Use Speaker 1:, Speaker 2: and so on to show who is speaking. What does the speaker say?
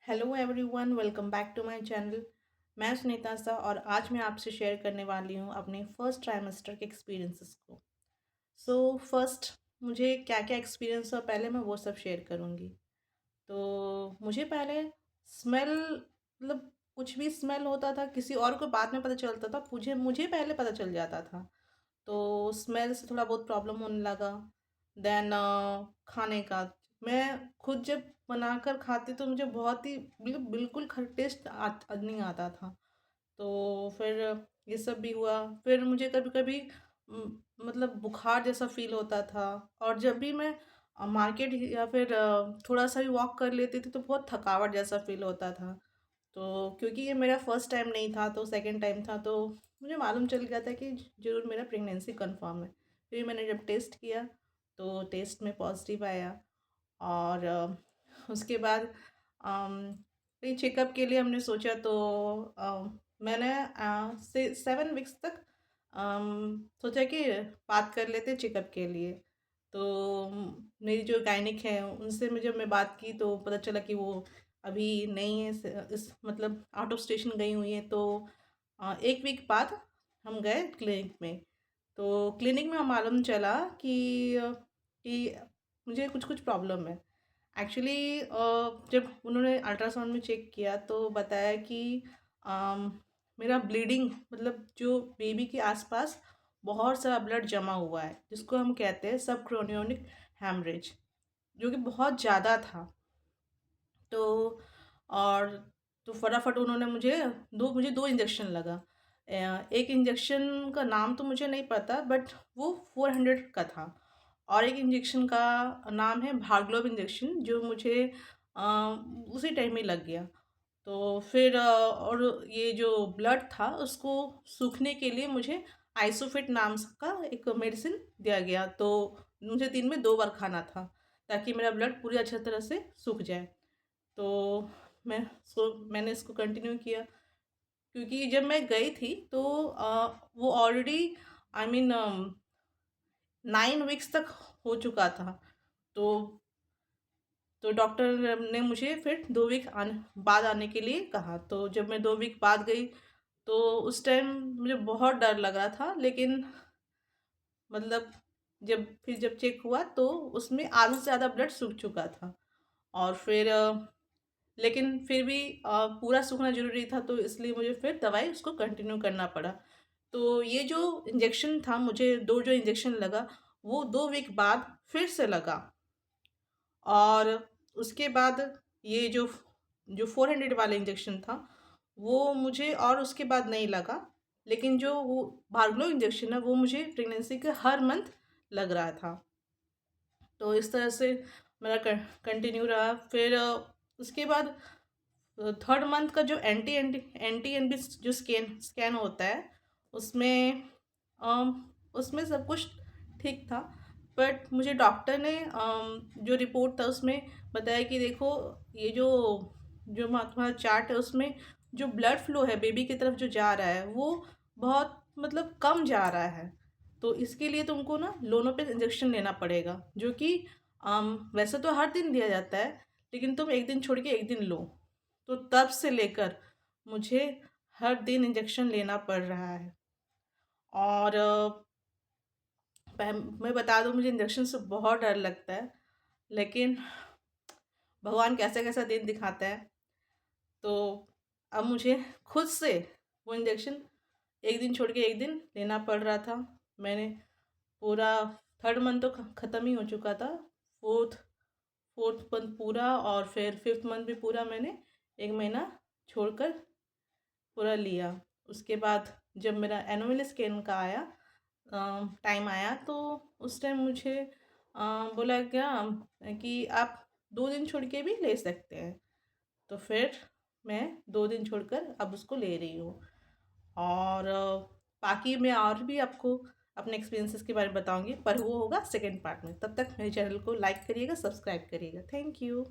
Speaker 1: Hello everyone, welcome back to my channel. मैं सुनीता सा और आज मैं आपसे शेयर करने वाली हूँ अपने फर्स्ट ट्राइमेस्टर के एक्सपीरियंसेस को। फर्स्ट मुझे क्या क्या एक्सपीरियंस हुआ पहले मैं वो सब शेयर करूँगी। तो मुझे पहले स्मेल मतलब कुछ भी स्मेल होता था किसी और को बाद में पता चलता था, मुझे मुझे पहले पता चल जाता था। तो स्मेल से थोड़ा बहुत प्रॉब्लम होने लगा। देन खाने का मैं खुद जब बनाकर खाती तो मुझे बहुत ही बिल्कुल टेस्ट नहीं आता था। तो फिर ये सब भी हुआ। फिर मुझे कभी कभी मतलब बुखार जैसा फील होता था। और जब भी मैं मार्केट या फिर थोड़ा सा भी वॉक कर लेती थी तो बहुत थकावट जैसा फील होता था। तो क्योंकि ये मेरा फर्स्ट टाइम नहीं था तो सेकंड टाइम था, तो मुझे मालूम चल गया था कि ज़रूर मेरा प्रेगनेंसी कंफर्म है। फिर मैंने जब टेस्ट किया तो टेस्ट में पॉजिटिव आया। और उसके बाद कहीं चेकअप के लिए हमने सोचा तो मैंने से 7 वीक्स तक सोचा कि बात कर लेते चेकअप के लिए। तो मेरी जो गायनिक है उनसे जब मैं बात की तो पता चला कि वो अभी नहीं है, इस मतलब आउट ऑफ स्टेशन गई हुई है। तो 1 वीक बाद हम गए क्लिनिक में। तो क्लिनिक में मालूम चला कि मुझे कुछ कुछ प्रॉब्लम है। एक्चुअली जब उन्होंने अल्ट्रासाउंड में चेक किया तो बताया कि अम, मेरा ब्लीडिंग मतलब जो बेबी के आसपास बहुत सारा ब्लड जमा हुआ है जिसको हम कहते हैं सब क्रोनियोनिक हैमरेज, जो कि बहुत ज़्यादा था। तो और तो फटाफट उन्होंने मुझे दो इंजेक्शन लगा। एक इंजेक्शन का नाम तो मुझे नहीं पता बट वो 400 का था। और एक इंजेक्शन का नाम है भार्गलोव इंजेक्शन जो मुझे अ, उसी टाइम ही लग गया। तो फिर और ये जो ब्लड था उसको सूखने के लिए मुझे आइसोफिट नाम का एक मेडिसिन दिया गया। तो मुझे दिन में 2 बार खाना था ताकि मेरा ब्लड पूरी अच्छी तरह से सूख जाए। तो मैंने इसको कंटिन्यू किया क्योंकि जब मैं गई थी तो वो ऑलरेडी आई मीन 9 वीक्स तक हो चुका था। तो डॉक्टर ने मुझे फिर 2 वीक बाद आने के लिए कहा। तो जब मैं 2 वीक बाद गई तो उस टाइम मुझे बहुत डर लग रहा था, लेकिन मतलब जब चेक हुआ तो उसमें आधे से ज़्यादा ब्लड सूख चुका था। और फिर लेकिन फिर भी पूरा सूखना ज़रूरी था तो इसलिए मुझे फिर दवाई उसको कंटिन्यू करना पड़ा। तो ये जो इंजेक्शन था, मुझे 2 जो इंजेक्शन लगा वो 2 वीक बाद फिर से लगा। और उसके बाद ये जो 400 वाला इंजेक्शन था वो मुझे और उसके बाद नहीं लगा। लेकिन जो वो भार्गलो इंजेक्शन है वो मुझे प्रेगनेंसी के हर मंथ लग रहा था। तो इस तरह से मेरा कंटिन्यू रहा। फिर उसके बाद थर्ड मंथ का जो एंटी एंटी एंटी एनबी जो स्कैन होता है उसमें उसमें सब कुछ ठीक था। बट मुझे डॉक्टर ने जो रिपोर्ट था उसमें बताया कि देखो ये जो जो तुम्हारा चार्ट है उसमें जो ब्लड फ्लो है बेबी की तरफ जो जा रहा है वो बहुत मतलब कम जा रहा है। तो इसके लिए तुमको ना लोनोपेग इंजेक्शन लेना पड़ेगा, जो कि वैसे तो हर दिन दिया जाता है लेकिन तुम एक दिन छोड़ के एक दिन लो। तो तब से लेकर मुझे हर दिन इंजेक्शन लेना पड़ रहा है। और मैं बता दूं मुझे इंजेक्शन से बहुत डर लगता है, लेकिन भगवान कैसा कैसा दिन दिखाता है। तो अब मुझे खुद से वो इंजेक्शन एक दिन छोड़ के एक दिन लेना पड़ रहा था। मैंने पूरा थर्ड मंथ तो ख़त्म ही हो चुका था। फोर्थ फोर्थ मंथ पूरा और फिर फिफ्थ मंथ भी पूरा मैंने 1 महीना छोड़कर पूरा लिया। उसके बाद जब मेरा एनुअल स्कैन का आया टाइम आया तो उस टाइम मुझे बोला गया कि आप 2 दिन छोड़ के भी ले सकते हैं। तो फिर मैं 2 दिन छोड़कर अब उसको ले रही हूँ। और बाकी मैं और भी आपको अपने एक्सपीरियंसेस के बारे में बताऊंगी, पर वो होगा सेकंड पार्ट में। तब तक मेरे चैनल को लाइक करिएगा, सब्सक्राइब करिएगा। Thank you.